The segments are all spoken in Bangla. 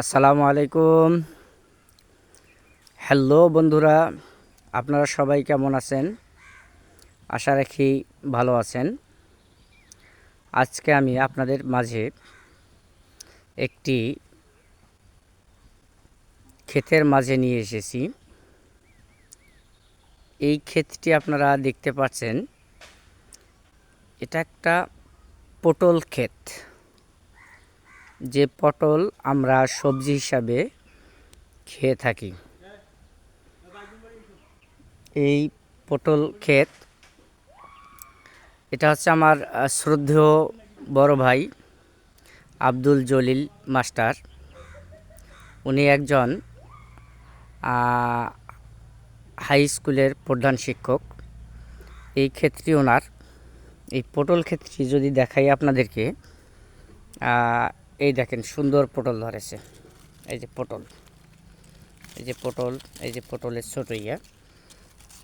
আসসালামু আলাইকুম। হ্যালো বন্ধুরা, আপনারা সবাই কেমন আছেন? আশা রাখি ভালো আছেন। আজকে আমি আপনাদের মাঝে একটি ক্ষেতের মাঝে নিয়ে এসেছি। এই ক্ষেতটি আপনারা দেখতে পাচ্ছেন, এটা একটা পটল ক্ষেত। যে পটল আমরা সবজি হিসাবে খেয়ে থাকি। এই পটল ক্ষেত, এটা হচ্ছে আমার শ্রদ্ধেয় বড় ভাই আব্দুল জলিল মাস্টার। উনি একজন হাই স্কুলের প্রধান শিক্ষক। এই ক্ষেত্রে ওনার এই পটল ক্ষেত্রে যদি দেখাই আপনাদেরকে, এই দেখেন সুন্দর পটল ধরেছে। এই যে পটল, এই যে পটল, এই যে পটলের ছোট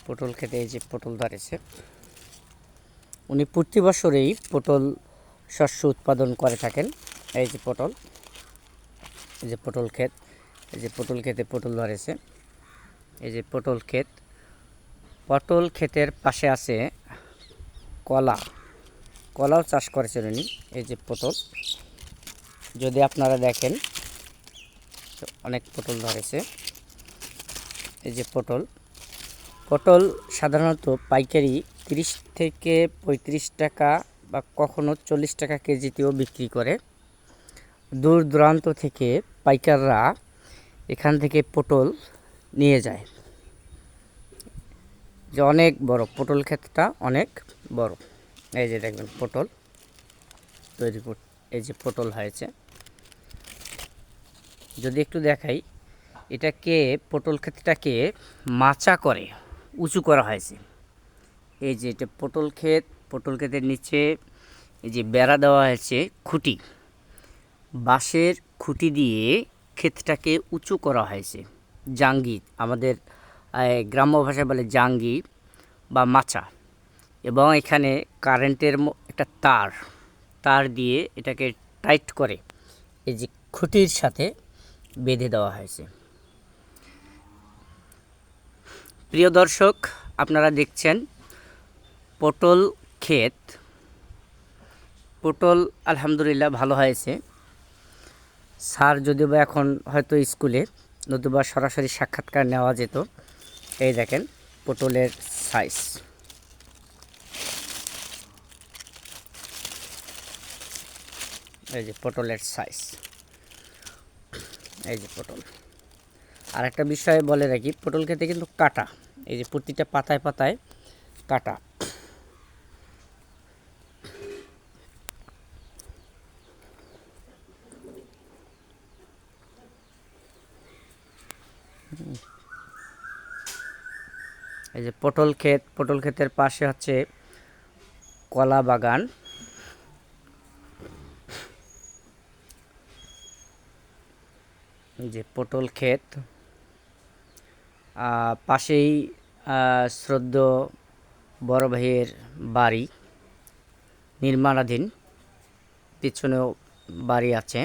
পটল খেতে এই যে পটল ধরেছে। উনি প্রতি বছরেই পটল শস্য উৎপাদন করে থাকেন। এই যে পটল, এই যে পটল ক্ষেত, এই যে পটল খেতে পটল ধরেছে। এই যে পটল ক্ষেত, পটল ক্ষেতের পাশে আছে কলাও চাষ করেছেন উনি। এই যে পটল, যদি আপনারা দেখেন অনেক পটল ধরেছে। এই যে পটল সাধারণত পাইকারি 30 থেকে 35 টাকা বা কখনো 40 টাকা কেজিতেও বিক্রি করে। দূর দূরান্ত থেকে পাইকাররা এখান থেকে পটল নিয়ে যায়। যে অনেক বড় পটল ক্ষেতটা, অনেক বড়। এই যে দেখবেন পটল তৈরি, এই যে পটল হয়েছে। যদি একটু দেখাই, এটাকে পটল ক্ষেতটাকে মাচা করে উঁচু করা হয়েছে। এই যে এটা পটল ক্ষেত, পটল ক্ষেতের নিচে এই যে বেড়া দেওয়া হয়েছে, খুঁটি, বাঁশের খুঁটি দিয়ে ক্ষেতটাকে উঁচু করা হয়েছে। জাঙ্গি, আমাদের গ্রাম্য ভাষায় বলে জাঙ্গি বা মাচা। এবং এখানে কারেন্টের একটা তার দিয়ে এটাকে টাইট করে এই যে খুঁটির সাথে বেঁধে দেওয়া হয়েছে। প্রিয় দর্শক, আপনারা দেখছেন পটল ক্ষেত। পটল আলহামদুলিল্লাহ ভালো হয়েছে। স্যার যদিও বা এখন হয়তো স্কুলে, নতুবা সরাসরি সাক্ষাৎকার নেওয়া যেত। এই দেখেন পটলের সাইজ, এই যে পটলের সাইজ, এই যে পটল। আর একটা বিষয় বলে রাখি, পটল খেতে কিন্তু কাটা, এই যে প্রতিটা পাতায় পাতায় কাটা। এই যে পটল ক্ষেত, পটল ক্ষেতের পাশে হচ্ছে কলা বাগান। যে পটল ক্ষেত, পাশেই শ্রদ্ধেয় বড় ভাইয়ের বাড়ি নির্মাণাধীন, পিছনেও বাড়ি আছে।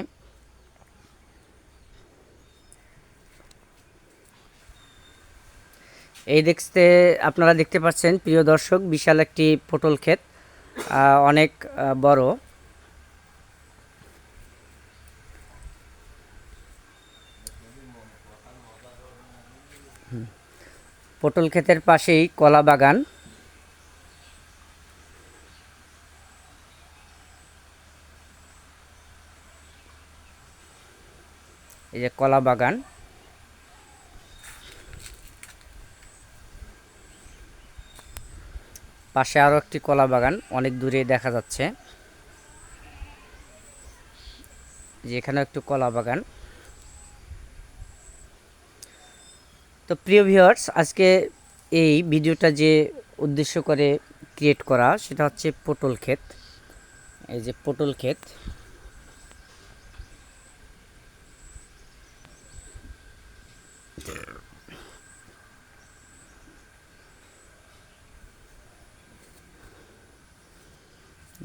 এই দেখতে আপনারা দেখতে পাচ্ছেন প্রিয় দর্শক, বিশাল একটি পটল ক্ষেত, অনেক বড়। পটল ক্ষেতের পাশেই কলা বাগান। এই যে কলা বাগান, পাশে আরও একটি কলা বাগান অনেক দূরে দেখা যাচ্ছে। যে এখানেও একটু কলা বাগান। তো প্রিয় ভিউয়ার্স, আজকে এই ভিডিওটা যে উদ্দেশ্য করে ক্রিয়েট করা, সেটা হচ্ছে পটল ক্ষেত। এই যে পটল ক্ষেত,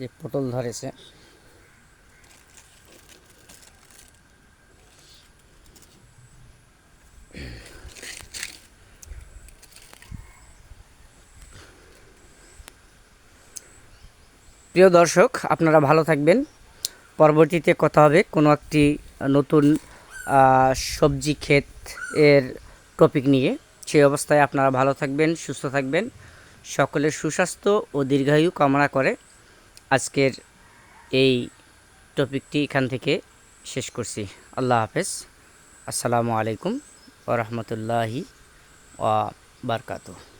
যে পটল ধরেছে। প্রিয় দর্শক, আপনারা ভালো থাকবেন। পরবর্তীতে কথা হবে কোনো একটি নতুন সবজি ক্ষেত এর টপিক নিয়ে। সেই অবস্থায় আপনারা ভালো থাকবেন, সুস্থ থাকবেন। সকলের সুস্বাস্থ্য ও দীর্ঘায়ু কামনা করে আজকের এই টপিকটি এখান থেকে শেষ করছি। আল্লাহ হাফেজ। আসসালামু আলাইকুম ওয়া রাহমাতুল্লাহি ওয়া বারাকাতুহু।